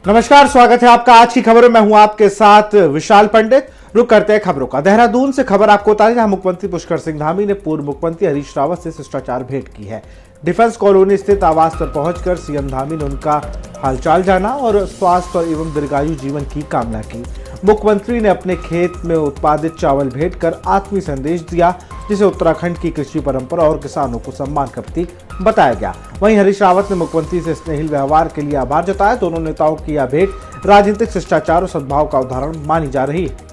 नमस्कार, स्वागत है आपका आज की खबरों में। हूं आपके साथ विशाल पंडित। रुक करते हैं खबरों का। देहरादून से खबर आपको बता दें, जहां मुख्यमंत्री पुष्कर सिंह धामी ने पूर्व मुख्यमंत्री हरीश रावत से शिष्टाचार भेंट की है। डिफेंस कॉलोनी स्थित आवास पर पहुंचकर सीएम धामी ने उनका हालचाल जाना और स्वास्थ्य और एवं दीर्घायु जीवन की कामना की। मुख्यमंत्री ने अपने खेत में उत्पादित चावल भेंट कर आत्मीय संदेश दिया, जिसे उत्तराखंड की कृषि परंपरा और किसानों को सम्मान का प्रतीक बताया गया। वहीं हरीश रावत ने मुख्यमंत्री से स्नेहिल व्यवहार के लिए आभार जताया। दोनों नेताओं की यह भेंट राजनीतिक शिष्टाचार और सद्भाव का उदाहरण मानी जा रही है।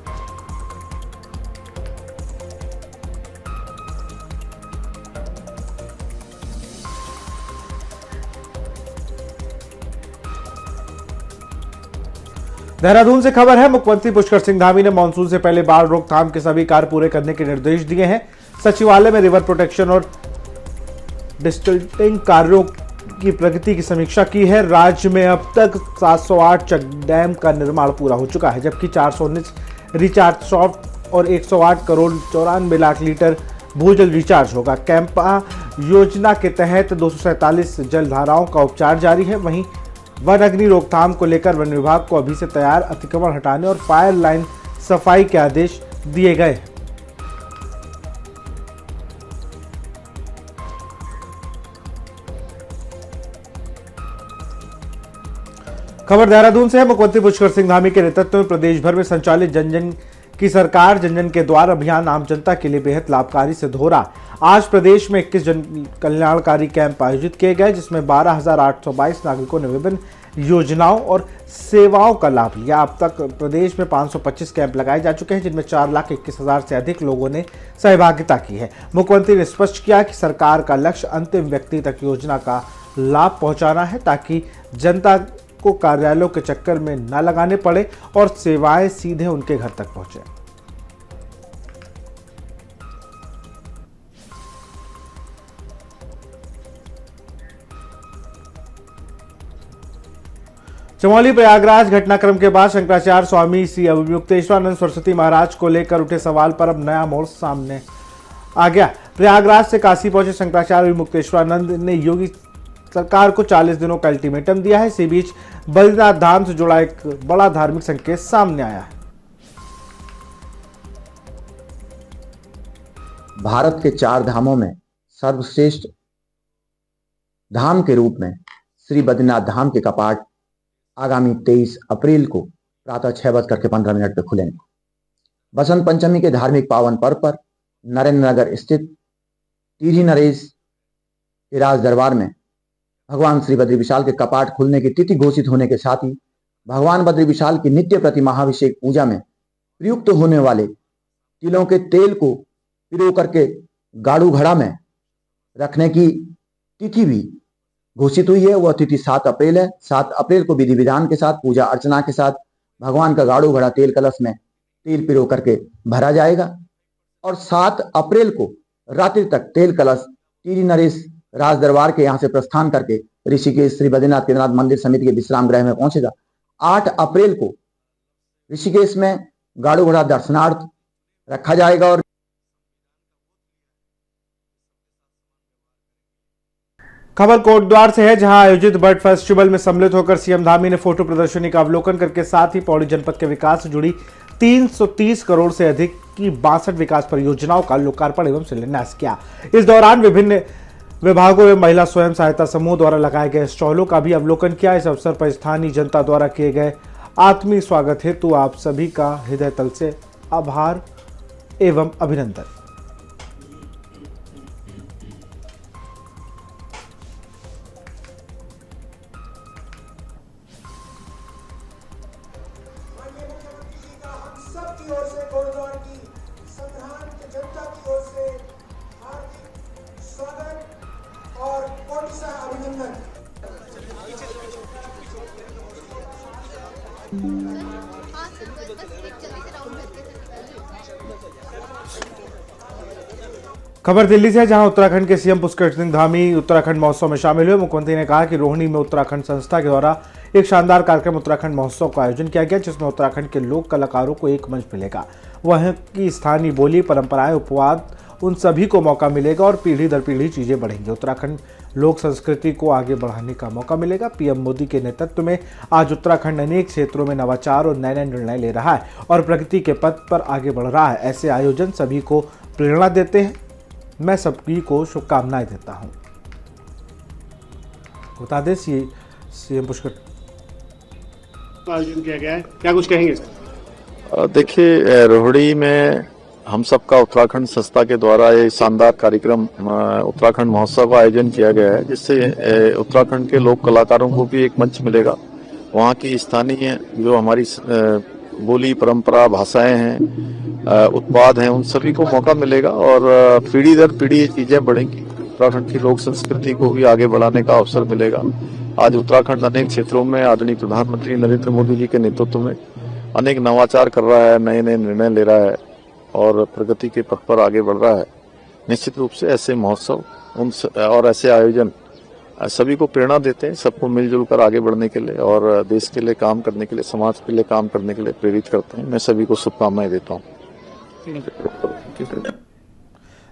देहरादून से खबर है, मुख्यमंत्री पुष्कर सिंह धामी ने मानसून से पहले बाढ़ रोकथाम के सभी कार्य पूरे करने के निर्देश दिए हैं। सचिवालय में रिवर प्रोटेक्शन और डिस्टिल्टिंग कार्यों की प्रगति की समीक्षा की है। राज्य में अब तक 708 चेक डैम का निर्माण पूरा हो चुका है, जबकि 419 रिचार्ज शॉफ्ट और 108 करोड़ 94 लाख लीटर भूजल रिचार्ज होगा। कैंपा योजना के तहत 247 जलधाराओं का उपचार जारी है। वहीं वन अग्नि रोकथाम को लेकर वन विभाग को अभी से तैयार अतिक्रमण हटाने और फायर लाइन सफाई के आदेश दिए गए। खबर देहरादून से है। मुख्यमंत्री पुष्कर सिंह धामी के नेतृत्व में प्रदेश भर में संचालित जन जन की सरकार जन जन के द्वार अभियान आम जनता के लिए बेहद लाभकारी सिद्ध हो रहा। आज प्रदेश में 21 जन कल्याणकारी कैंप आयोजित किए गए, जिसमें 12,822 नागरिकों ने विभिन्न योजनाओं और सेवाओं का लाभ लिया। अब तक प्रदेश में 525 कैंप लगाए जा चुके हैं, जिनमें 4,21,000 से अधिक लोगों ने सहभागिता की है। मुख्यमंत्री ने स्पष्ट किया कि सरकार का लक्ष्य अंतिम व्यक्ति तक योजना का लाभ पहुंचाना है, ताकि जनता को कार्यालयों के चक्कर में न लगाने पड़े और सेवाएं सीधे उनके घर तक पहुंचे। चमोली प्रयागराज घटनाक्रम के बाद शंकराचार्य स्वामी श्री अभिमुक्तेश्वरानंद सरस्वती महाराज को लेकर उठे सवाल पर अब नया मोड़ सामने आ गया। प्रयागराज से काशी पहुंचे शंकराचार्य अभिमुक्तेश्वरानंद ने योगी सरकार को 40 दिनों का अल्टीमेटम दिया है। इसी बीच बद्रीनाथ धाम से जुड़ा एक बड़ा धार्मिक संकेत सामने आया है। भारत के 4 धामों में सर्वश्रेष्ठ धाम के रूप में श्री बद्रीनाथ धाम के कपाट आगामी 23 अप्रैल को प्रातः 6:15 पर खुलेंगे। बसंत पंचमी के धार्मिक पावन पर्व पर नरेंद्र नगर स्थित टीरी नरेश के राज दरबार में भगवान श्री बद्री विशाल के कपाट खुलने की तिथि घोषित होने के साथ ही भगवान बद्री विशाल की नित्य प्रति महाभिषेक पूजा में प्रयुक्त होने वाले तिलों के तेल को पिरो करके गाड़ू घड़ा में रखने की तिथि भी घोषित हुई है। वह तिथि 7 अप्रैल है। 7 अप्रैल को विधि विधान के साथ पूजा अर्चना के साथ भगवान का गाड़ू घड़ा तेल कलश में तेल पिरो करके भरा जाएगा और 7 अप्रैल को रात्रि तक तेल कलश टीरी नरेश राज दरबार के यहाँ से प्रस्थान करके ऋषिकेश श्री बद्रीनाथ केदारनाथ मंदिर समिति के विश्राम गृह में पहुंचेगा। 8 अप्रैल को ऋषिकेश में गाड़ू घड़ा दर्शनार्थ रखा जाएगा। और खबर कोटद्वार से है, जहां आयोजित बर्ड फेस्टिवल में सम्मिलित होकर सीएम धामी ने फोटो प्रदर्शनी का अवलोकन करके साथ ही पौड़ी जनपद के विकास से जुड़ी 330 करोड़ से अधिक की 62 विकास परियोजनाओं का लोकार्पण एवं शिलान्यास किया। इस दौरान विभिन्न विभागों में महिला स्वयं सहायता समूह द्वारा लगाए गए स्टॉलों का भी अवलोकन किया। इस अवसर पर स्थानीय जनता द्वारा किए गए आत्मीय स्वागत हेतु आप सभी का हृदय तल से आभार एवं अभिनंदन। खबर दिल्ली से है, जहां उत्तराखंड के सीएम पुष्कर सिंह धामी उत्तराखंड महोत्सव में शामिल हुए। मुख्यमंत्री ने कहा कि रोहिणी में उत्तराखंड संस्था के द्वारा एक शानदार कार्यक्रम उत्तराखंड महोत्सव का आयोजन किया गया, जिसमें उत्तराखंड के लोक कलाकारों को एक मंच मिलेगा। वहीं की स्थानीय बोली, परंपराएं, उपवाद, उन सभी को मौका मिलेगा और पीढ़ी दर पीढ़ी चीजें बढ़ेंगी। उत्तराखंड लोक संस्कृति को आगे बढ़ाने का मौका मिलेगा। पीएम मोदी के नेतृत्व में आज उत्तराखंड अनेक क्षेत्रों में नवाचार और नए नए निर्णय ले रहा है और प्रगति के पथ पर आगे बढ़ रहा है। ऐसे आयोजन सभी को प्रेरणा देते हैं। मैं सभी को शुभकामनाएं देता हूं। बता दें सीएम पुष्कर आयोजन किया गया है, क्या कुछ कहेंगे सर? देखिए, रोहिणी में हम सबका उत्तराखंड संस्था के द्वारा ये शानदार कार्यक्रम उत्तराखंड महोत्सव का आयोजन किया गया है, जिससे उत्तराखंड के लोक कलाकारों को भी एक मंच मिलेगा। वहाँ की स्थानीय जो हमारी बोली, परंपरा, भाषाएं हैं, उत्पाद हैं, उन सभी को मौका मिलेगा और पीढ़ी दर पीढ़ी ये चीजें बढ़ेंगी। उत्तराखंड की लोक संस्कृति को भी आगे बढ़ाने का अवसर मिलेगा। आज उत्तराखंड अनेक क्षेत्रों में आदरणीय प्रधानमंत्री नरेंद्र मोदी जी के नेतृत्व में अनेक नवाचार कर रहा है, नए नए निर्णय ले रहा है और प्रगति के पथ पर आगे बढ़ रहा है। निश्चित रूप से ऐसे महोत्सव और ऐसे आयोजन सभी को प्रेरणा देते हैं, सबको मिलजुल कर आगे बढ़ने के लिए और देश के लिए काम करने के लिए, समाज के लिए काम करने के लिए प्रेरित करते हैं। मैं सभी को शुभकामनाएं देता हूँ।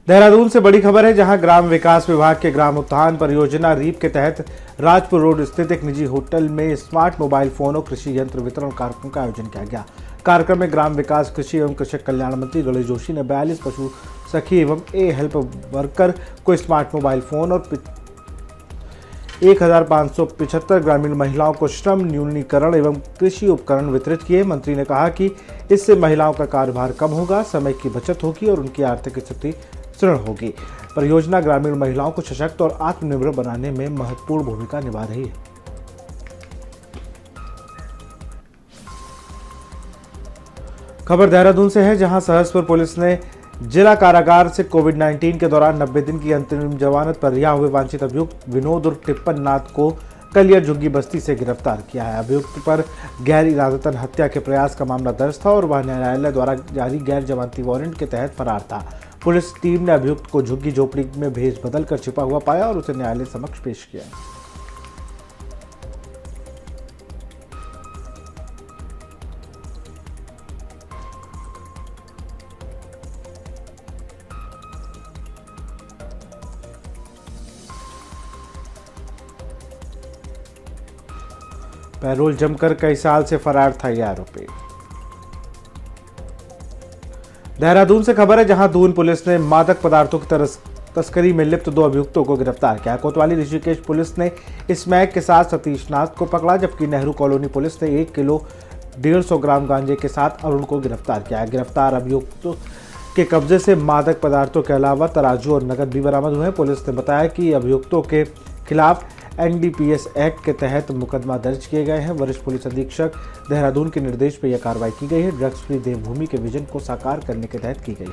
देहरादून से बड़ी खबर है, जहां ग्राम विकास विभाग के ग्राम उत्थान परियोजना रीप के तहत राजपुर रोड स्थित एक निजी होटल में स्मार्ट मोबाइल फोन और कृषि यंत्र वितरण कार्यक्रम का आयोजन किया गया। कार्यक्रम में ग्राम विकास, कृषि एवं कृषक कल्याण मंत्री गणेश जोशी ने 42 पशु सखी एवं हेल्प वर्कर को स्मार्ट मोबाइल फोन और 1575 ग्रामीण महिलाओं को श्रम न्यूनीकरण एवं कृषि उपकरण वितरित किए। मंत्री ने कहा कि इससे महिलाओं का कार्यभार कम होगा, समय की बचत होगी और उनकी आर्थिक स्थिति सुदृढ़ होगी। परियोजना ग्रामीण महिलाओं को सशक्त और आत्मनिर्भर बनाने में महत्वपूर्ण भूमिका निभा रही है। खबर देहरादून से है, जहां सहसपुर पुलिस ने जिला कारागार से कोविड-19 के दौरान 90 दिन की अंतरिम जमानत पर रिहा हुए वांछित अभियुक्त विनोद और टिप्पन नाथ को कलियर झुग्गी बस्ती से गिरफ्तार किया है। अभियुक्त पर गैर इरादतन हत्या के प्रयास का मामला दर्ज था और वह न्यायालय द्वारा जारी गैर जमानती वारंट के तहत फरार था। पुलिस टीम ने अभियुक्त को झुग्गी झोपड़ी में भेज बदल कर छिपा हुआ पाया और उसे न्यायालय समक्ष पेश किया। पैरोल जमकर कई साल से फरार था यह आरोपी। देहरादून से खबर है, जहां दून पुलिस ने मादक पदार्थों की तस्करी में लिप्त 2 अभियुक्तों को गिरफ्तार किया। कोतवाली ऋषिकेश पुलिस ने स्मैक के साथ सतीश नाथ को पकड़ा, जबकि नेहरू कॉलोनी पुलिस ने 1 किलो 150 ग्राम गांजे के साथ अरुण को गिरफ्तार किया। गिरफ्तार अभियुक्तों के कब्जे से मादक पदार्थों के अलावा तराजू और नकद भी बरामद हुए। पुलिस ने बताया कि अभियुक्तों के खिलाफ एनडीपीएस एक्ट के तहत मुकदमा दर्ज किए गए हैं। वरिष्ठ पुलिस अधीक्षक देहरादून के निर्देश पर यह कार्रवाई की गई है। ड्रग्स फ्री देवभूमि के विजन को साकार करने के तहत की गई है।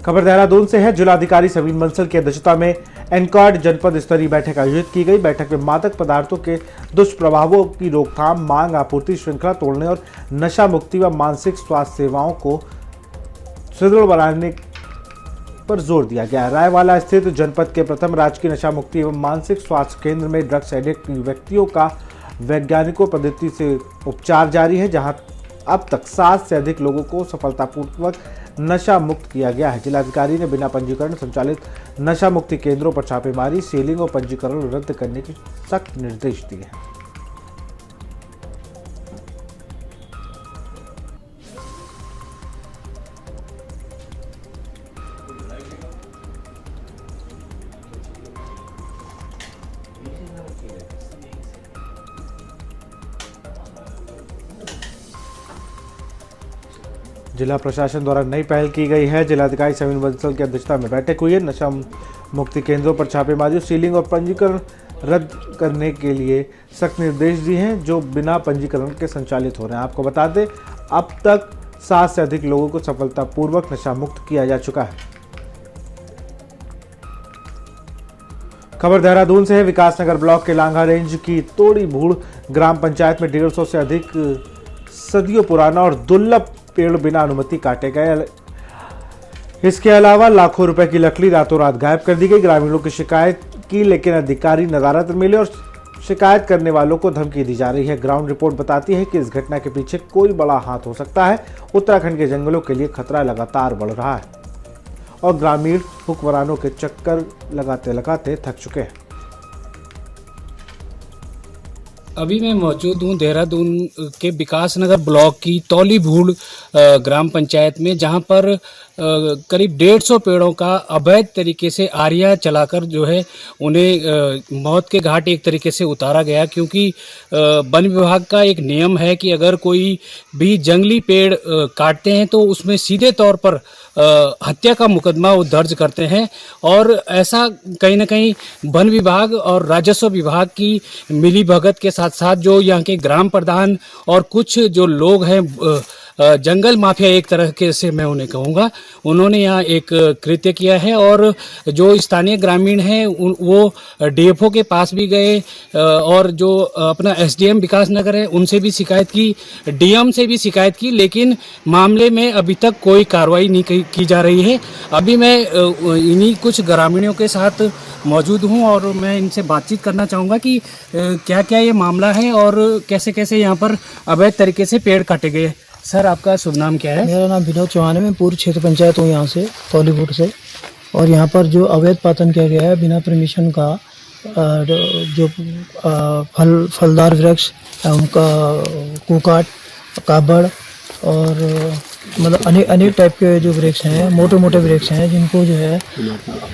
खबर देहरादून से है, जिलाधिकारी सवीन बंसल की अध्यक्षता में एनकॉर्ड जनपद स्तरीय बैठक आयोजित की गई। बैठक में मादक पदार्थों के दुष्प्रभावों की रोकथाम, मांग आपूर्ति श्रृंखला तोड़ने और नशा मुक्ति व मानसिक स्वास्थ्य सेवाओं को सुदृढ़ बनाने पर जोर दिया गया। रायवाला स्थित जनपद के प्रथम राजकीय नशा मुक्ति एवं मानसिक स्वास्थ्य केंद्र में ड्रग्स एडिक्ट व्यक्तियों का वैज्ञानिकों पद्धति से उपचार जारी है, जहां अब तक 7 से अधिक लोगों को सफलतापूर्वक नशा मुक्त किया गया है। जिलाधिकारी ने बिना पंजीकरण संचालित नशा मुक्ति केंद्रों पर छापेमारी, सीलिंग और पंजीकरण रद्द करने के सख्त निर्देश दिए हैं। जिला प्रशासन द्वारा नई पहल की गई है। जिलाधिकारी सवीन बंसल की अध्यक्षता में बैठक हुई है। नशा मुक्ति केंद्रों पर छापेमारी, सीलिंग और पंजीकरण रद्द करने के लिए सख्त निर्देश दिए हैं, जो बिना पंजीकरण के संचालित हो रहे हैं। आपको बता दें, अब तक 7 से अधिक लोगों को सफलतापूर्वक नशा मुक्त किया जा चुका है। खबर देहरादून से है, विकासनगर ब्लॉक के लांघा रेंज की तोड़ी भूड़ ग्राम पंचायत में 150 से अधिक सदियों पुराना और दुर्लभ पेड़ बिना अनुमति काटे गए। इसके अलावा लाखों रुपए की लकड़ी रातों रात गायब कर दी गई। ग्रामीणों की शिकायत की, लेकिन अधिकारी नदारद मिले और शिकायत करने वालों को धमकी दी जा रही है। ग्राउंड रिपोर्ट बताती है कि इस घटना के पीछे कोई बड़ा हाथ हो सकता है। उत्तराखंड के जंगलों के लिए खतरा लगातार बढ़ रहा है और ग्रामीण हुक्मरानों के चक्कर लगाते लगाते थक चुके हैं। अभी मैं मौजूद हूँ देहरादून के विकास नगर ब्लॉक की तौली भूड़ ग्राम पंचायत में, जहाँ पर करीब 150 पेड़ों का अवैध तरीके से आरिया चलाकर जो है उन्हें मौत के घाट एक तरीके से उतारा गया। क्योंकि वन विभाग का एक नियम है कि अगर कोई भी जंगली पेड़ काटते हैं तो उसमें सीधे तौर पर हत्या का मुकदमा वो दर्ज करते हैं। और ऐसा कहीं ना कहीं वन विभाग और राजस्व विभाग की मिली भगत के साथ साथ जो यहाँ के ग्राम प्रधान और कुछ जो लोग हैं जंगल माफिया एक तरह के से मैं उन्हें कहूँगा, उन्होंने यहाँ एक कृत्य किया है। और जो स्थानीय ग्रामीण हैं वो डीएफओ के पास भी गए और जो अपना एसडीएम विकास नगर है उनसे भी शिकायत की, डीएम से भी शिकायत की, लेकिन मामले में अभी तक कोई कार्रवाई नहीं की जा रही है। अभी मैं इन्हीं कुछ ग्रामीणों के साथ मौजूद हूँ और मैं इनसे बातचीत करना चाहूँगा कि क्या क्या ये मामला है और कैसे कैसे यहाँ पर अवैध तरीके से पेड़ काटे गए। सर, आपका शुभ नाम क्या है? मेरा नाम विनोद चौहान है। मैं पूर्व क्षेत्र पंचायत हूँ यहाँ से तौलीपुर से। और यहाँ पर जो अवैध पातन किया गया है बिना परमिशन का, जो फलदार वृक्ष उनका कुकाट, काबड़ और मतलब अनेक टाइप के जो वृक्ष हैं, मोटे मोटे वृक्ष हैं, जिनको जो है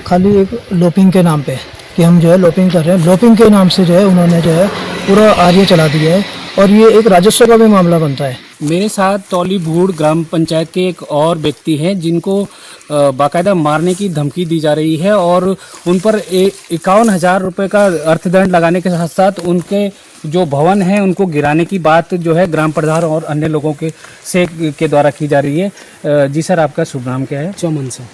खाली एक लोपिंग के नाम पे कि हम जो है लोपिंग कर रहे हैं, लोपिंग के नाम से जो है उन्होंने जो है पूरा आरिया चला दिया है और ये एक राजस्व का भी मामला बनता है। मेरे साथ तौली भूड़ ग्राम पंचायत के एक और व्यक्ति हैं जिनको बाकायदा मारने की धमकी दी जा रही है और उन पर 51,000 रुपये का अर्थदंड लगाने के साथ साथ उनके जो भवन है उनको गिराने की बात जो है ग्राम प्रधान और अन्य लोगों के द्वारा की जा रही है। जी सर, आपका शुभ नाम क्या है? चमन से।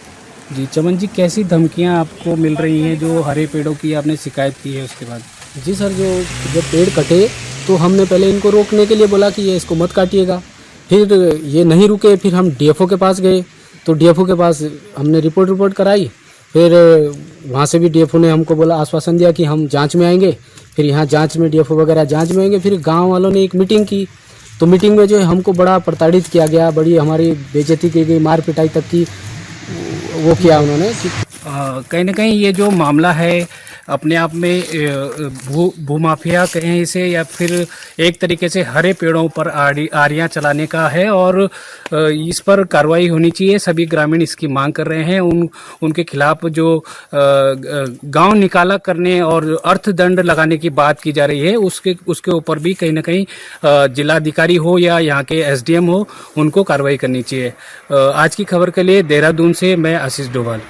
जी चमन जी, कैसी धमकियां आपको मिल रही हैं? जो हरे पेड़ों की आपने शिकायत की है उसके बाद? जी सर, जब पेड़ कटे तो हमने पहले इनको रोकने के लिए बोला कि ये इसको मत काटिएगा, फिर ये नहीं रुके, फिर हम डीएफओ के पास गए तो डीएफओ के पास हमने रिपोर्ट कराई। फिर वहाँ से भी डीएफओ ने हमको बोला, आश्वासन दिया कि हम जांच में आएंगे। फिर यहाँ जांच में डीएफओ वगैरह जांच में आएंगे। फिर गांव वालों ने एक मीटिंग की, तो मीटिंग में जो है हमको बड़ा प्रताड़ित किया गया, बड़ी हमारी बेइज्जती की गई, मार पिटाई तक की वो किया उन्होंने। कहीं ना कहीं ये जो मामला है अपने आप में भूमाफिया कहें इसे या फिर एक तरीके से हरे पेड़ों पर आरियां चलाने का है और इस पर कार्रवाई होनी चाहिए। सभी ग्रामीण इसकी मांग कर रहे हैं। उनके खिलाफ जो गांव निकाला करने और अर्थदंड लगाने की बात की जा रही है उसके ऊपर भी कहीं ना कहीं जिलाधिकारी हो या यहाँ के एसडीएम हो, उनको कार्रवाई करनी चाहिए। आज की खबर के लिए देहरादून से मैं आशीष डोभाल।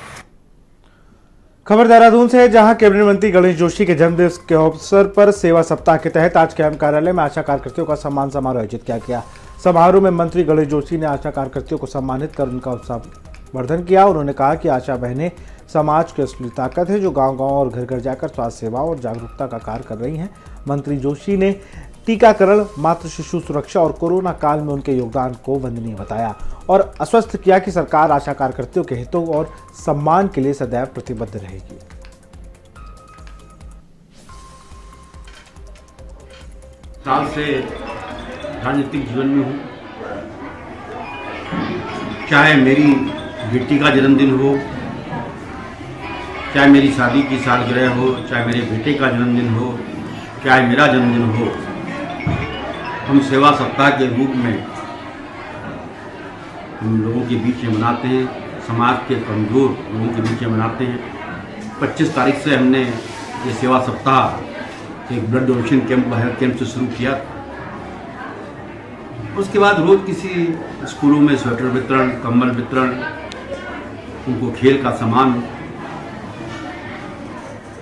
खबर देहरादून से है, जहां कैबिनेट मंत्री गणेश जोशी के जन्मदिवस के अवसर पर सेवा सप्ताह के तहत आज कैंप कार्यालय में आशा कार्यकर्तियों का सम्मान समारोह आयोजित किया गया। समारोह में मंत्री गणेश जोशी ने आशा कार्यकर्तियों को सम्मानित कर उनका उत्साहवर्धन किया। उन्होंने कहा कि आशा बहनें समाज की असली ताकत है, जो गांव-गांव और घर-घर जाकर स्वास्थ्य सेवा और जागरूकता का कार्य कर रही हैं। मंत्री जोशी ने टीकाकरण, मातृ शिशु सुरक्षा और कोरोना काल में उनके योगदान को वंदनीय बताया और आश्वस्त किया कि सरकार आशा कार्यकर्तियों के हितों और सम्मान के लिए सदैव प्रतिबद्ध रहेगी। साल से राजनीतिक जीवन में हूँ, चाहे मेरी बेटी का जन्मदिन हो, चाहे मेरी शादी की सालगिरह हो, चाहे मेरे बेटे का जन्मदिन हो, चाहे मेरा जन्मदिन हो, हम सेवा सप्ताह के रूप में हम लोगों के बीच में मनाते हैं, समाज के कमज़ोर लोगों के बीच में मनाते हैं। 25 तारीख से हमने ये सेवा सप्ताह एक blood donation camp, health camp से शुरू किया। उसके बाद रोज़ किसी स्कूलों में स्वेटर वितरण, कंबल वितरण, उनको खेल का सामान,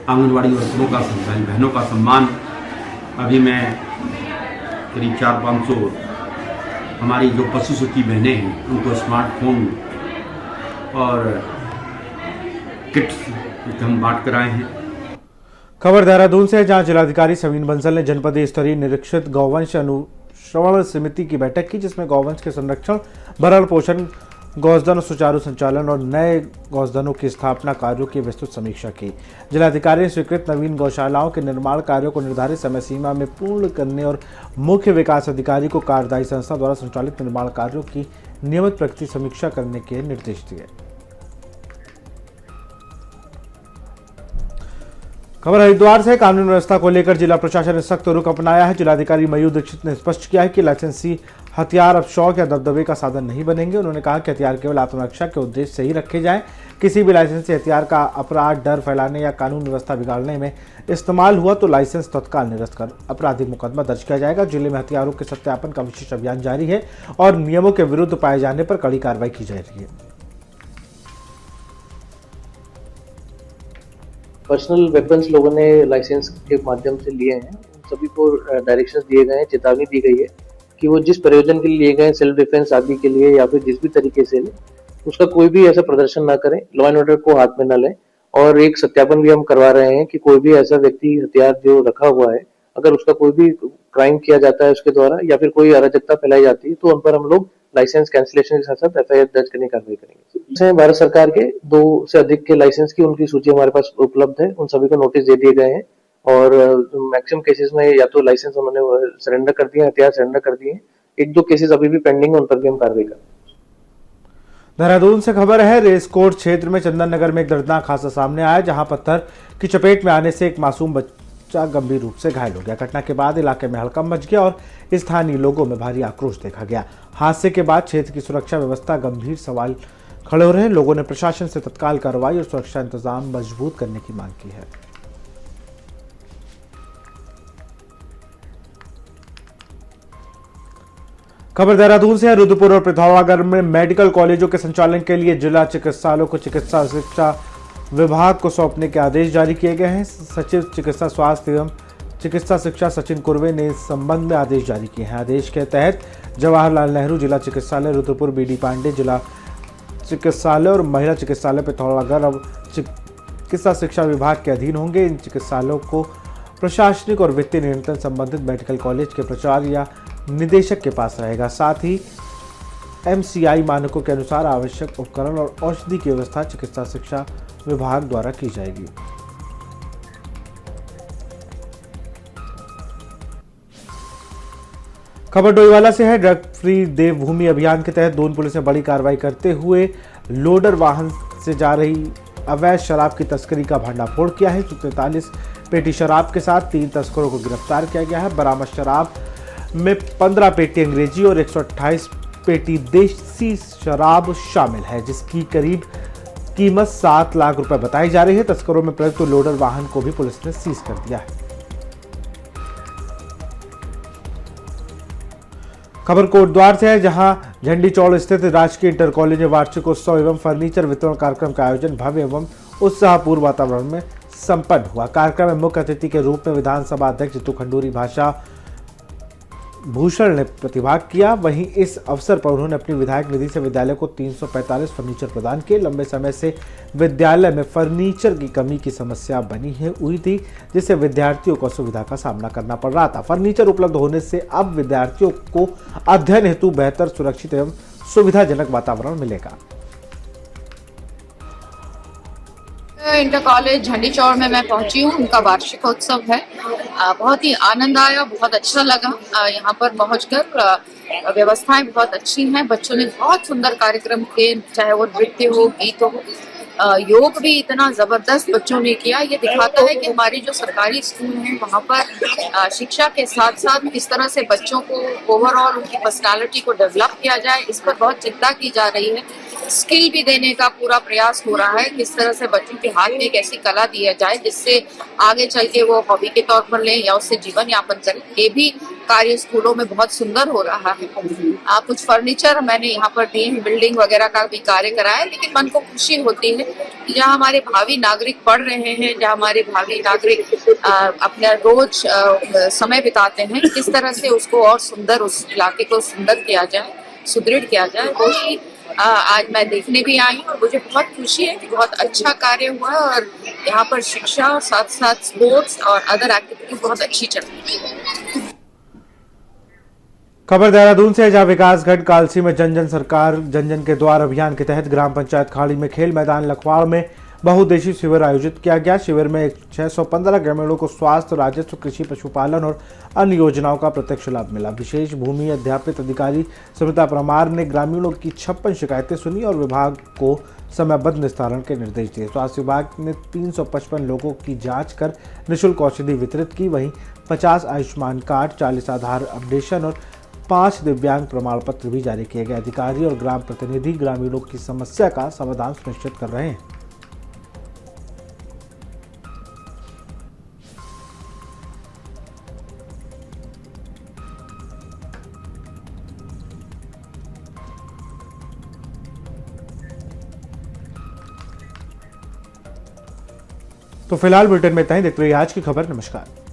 आंगनवाड़ी वर्करों का, बहनों का सम्मान। अभी मैं करीब 400-500 हमारी जो पशु सुखी बहनें हैं उनको स्मार्टफोन और किट्स हम बांट कर आए हैं। खबर देहरादून से, जहां जिलाधिकारी समीन बंसल ने जनपद स्तरीय निरीक्षित गौवंश अनुश्रवण समिति की बैठक की, जिसमें गौवंश के संरक्षण, भरण पोषण, गौसदन सुचारू संचालन और नए गौसदनों की स्थापना कार्यों की विस्तृत समीक्षा की। जिलाधिकारी ने स्वीकृत नवीन गौशालाओं के निर्माण कार्यों को निर्धारित समय सीमा में पूर्ण करने और मुख्य विकास अधिकारी को कार्यदायी संस्था द्वारा संचालित निर्माण कार्यों की नियमित प्रगति समीक्षा करने के निर्देश दिए। खबर हरिद्वार से। कानून व्यवस्था को लेकर जिला प्रशासन ने सख्त रुख अपनाया है। जिलाधिकारी मयूर दीक्षित ने स्पष्ट किया है कि लाइसेंसी हथियार अब शौक या दबदबे का साधन नहीं बनेंगे। उन्होंने कहा कि हथियार केवल आत्मरक्षा के उद्देश्य से ही रखे जाएं। किसी भी लाइसेंसी हथियार का अपराध, डर फैलाने या कानून व्यवस्था बिगाड़ने में इस्तेमाल हुआ तो लाइसेंस तत्काल निरस्त कर आपराधिक मुकदमा दर्ज किया जाएगा। जिले में हथियारों के सत्यापन का विशेष अभियान जारी है और नियमों के विरुद्ध पाए जाने पर कड़ी कार्रवाई की जा रही है। पर्सनल वेपन्स लोगों ने लाइसेंस के माध्यम से लिए हैं, सभी को डायरेक्शंस दिए गए हैं, चेतावनी दी गई है कि वो जिस प्रयोजन के लिए लिए गए, सेल्फ डिफेंस आदि के लिए या फिर जिस भी तरीके से ले, उसका कोई भी ऐसा प्रदर्शन ना करें, लॉ एंड ऑर्डर को हाथ में न लें। और एक सत्यापन भी हम करवा रहे हैं कि कोई भी ऐसा व्यक्ति हथियार जो रखा हुआ है, अगर उसका कोई भी क्राइम किया जाता है उसके द्वारा या फिर कोई अराजकता फैलाई जाती है तो उन पर हम लोग लाइसेंस कैंसिलेशन के साथ साथ FIR दर्ज करने की कार्रवाई करेंगे। भारत सरकार के 2 से अधिक के लाइसेंस की उनकी सूची हमारे पास उपलब्ध है, उन सभी को नोटिस दे दिए गए हैं और मैक्सिमम केसेस में या तो लाइसेंस उन्होंने सरेंडर कर दिए, हथियार सरेंडर कर दिए। 1-2 केसेस अभी भी पेंडिंग है, उन पर भी हम कार्रवाई करेंगे। देहरादून से खबर है। रेसकोर्स क्षेत्र में चंदन नगर में एक दर्दनाक हादसा सामने आया, जहां पत्थर की चपेट में आने से एक मासूम बच्चा गंभीर रूप से घायल हो गया। घटना के बाद इलाके में हड़कंप मच गया और स्थानीय लोगों में भारी आक्रोश देखा गया। हादसे के बाद क्षेत्र की सुरक्षा व्यवस्था गंभीर सवाल खड़े हो रहे हैं। लोगों ने प्रशासन से तत्काल कार्रवाई और सुरक्षा इंतजाम मजबूत करने की मांग की है। खबर देहरादून से है। रुद्रपुर और पिथौरागढ़ में मेडिकल कॉलेजों के संचालन के लिए जिला चिकित्सालयों को चिकित्सा शिक्षा विभाग को सौंपने के आदेश जारी किए गए हैं। सचिव चिकित्सा स्वास्थ्य एवं चिकित्सा शिक्षा सचिन कुर्वे ने इस संबंध में आदेश जारी किए हैं। आदेश के तहत जवाहरलाल नेहरू जिला चिकित्सालय रुद्रपुर, BD पांडे जिला चिकित्सालय और महिला चिकित्सालय पिथौरागढ़ अब चिकित्सा शिक्षा विभाग के अधीन होंगे। इन चिकित्सालयों को प्रशासनिक और वित्तीय नियंत्रण संबंधित मेडिकल कॉलेज के प्राचार्य या निदेशक के पास रहेगा। साथ ही MCI मानकों के अनुसार आवश्यक उपकरण और औषधि की व्यवस्था चिकित्सा शिक्षा विभाग द्वारा की जाएगी। खबर डोईवाला से है। ड्रग फ्री देवभूमि अभियान के तहत दून पुलिस ने बड़ी कार्रवाई करते हुए लोडर वाहन से जा रही अवैध शराब की तस्करी का भंडाफोड़ किया है। 43 पेटी शराब के साथ 3 तस्करों को गिरफ्तार किया गया है। बरामद शराब में 15 पेटी अंग्रेजी और 128 पेटी देसी शराब शामिल है, जिसकी करीब कीमत 7 लाख रुपए बताई जा रही है। तस्करों में प्रयुक्त लोडर वाहन को भी पुलिस ने सीज कर दिया है। खबर कोटद्वार से है, जहां झंडी चौड़ स्थित राजकीय इंटर कॉलेज में वार्षिक उत्सव एवं फर्नीचर वितरण कार्यक्रम का आयोजन भव्य एवं उत्साहपूर्ण वातावरण में संपन्न हुआ। कार्यक्रम में मुख्य अतिथि के रूप में विधानसभा अध्यक्ष जितू खंडूरी भाषा भूषण ने प्रतिभाग किया। वहीं इस अवसर पर उन्होंने अपनी विधायक निधि से विद्यालय को 345 फर्नीचर प्रदान किए। लंबे समय से विद्यालय में फर्नीचर की कमी की समस्या बनी हुई थी, जिससे विद्यार्थियों को असुविधा का सामना करना पड़ रहा था। फर्नीचर उपलब्ध होने से अब विद्यार्थियों को अध्ययन हेतु बेहतर, सुरक्षित एवं सुविधाजनक वातावरण मिलेगा। इंटर कॉलेज झंडी चौड़ में मैं पहुंची हूँ, उनका वार्षिकोत्सव है। बहुत ही आनंद आया, बहुत अच्छा लगा यहाँ पर पहुंचकर। व्यवस्थाएं बहुत अच्छी हैं, बच्चों ने बहुत सुंदर कार्यक्रम किए, चाहे वो नृत्य हो, गीत हो, योग भी इतना जबरदस्त बच्चों ने किया। ये दिखाता है कि हमारी जो सरकारी स्कूल हैं वहाँ पर शिक्षा के साथ साथ किस तरह से बच्चों को ओवरऑल उनकी पर्सनालिटी को डेवलप किया जाए, इस पर बहुत चिंता की जा रही है। स्किल भी देने का पूरा प्रयास हो रहा है, किस तरह से बच्चों के हाथ में एक ऐसी कला दिया जाए जिससे आगे चल के वो हॉबी के तौर पर लें या उससे जीवन यापन करें। ये भी कार्य स्कूलों में बहुत सुंदर हो रहा है। कुछ फर्नीचर मैंने यहाँ पर दिए हैं, बिल्डिंग वगैरह का भी कार्य कराया, लेकिन मन को खुशी होती है कि जहाँ हमारे भावी नागरिक पढ़ रहे हैं, जहाँ हमारे भावी नागरिक अपना रोज समय बिताते हैं, किस तरह से उसको और सुंदर, उस इलाके को सुंदर किया जाए, सुदृढ़ किया जाए, वही आज मैं देखने भी आई हूँ। और मुझे बहुत खुशी है कि बहुत अच्छा कार्य हुआ है और यहाँ पर शिक्षा साथ साथ स्पोर्ट्स और अदर एक्टिविटीज बहुत अच्छी चल रही है। खबर देहरादून से, जहां विकासखंड कालसी में जन जन सरकार जन जन के द्वार अभियान के तहत ग्राम पंचायत खाड़ी में खेल मैदान लखवाड़ में बहुउद्देशीय शिविर आयोजित किया गया। शिविर में 615 ग्रामीणों को स्वास्थ्य, राजस्व, कृषि, पशुपालन और अन्य योजनाओं का प्रत्यक्ष लाभ मिला। विशेष भूमि अध्यापित अधिकारी स्मिता परमार ने ग्रामीणों की 56 शिकायतें सुनी और विभाग को समयबद्ध निस्तारण के निर्देश दिए। स्वास्थ्य विभाग ने 355 लोगों की जांच कर निःशुल्क औषधि वितरित की। वहीं 50 आयुष्मान कार्ड, 40 आधार अपडेशन और 5 दिव्यांग प्रमाण पत्र भी जारी किए गए। अधिकारी और ग्राम प्रतिनिधि ग्रामीणों की समस्या का समाधान सुनिश्चित कर रहे हैं। तो फिलहाल बुलेटिन में इतना ही। देखते रहिए आज की खबर। नमस्कार।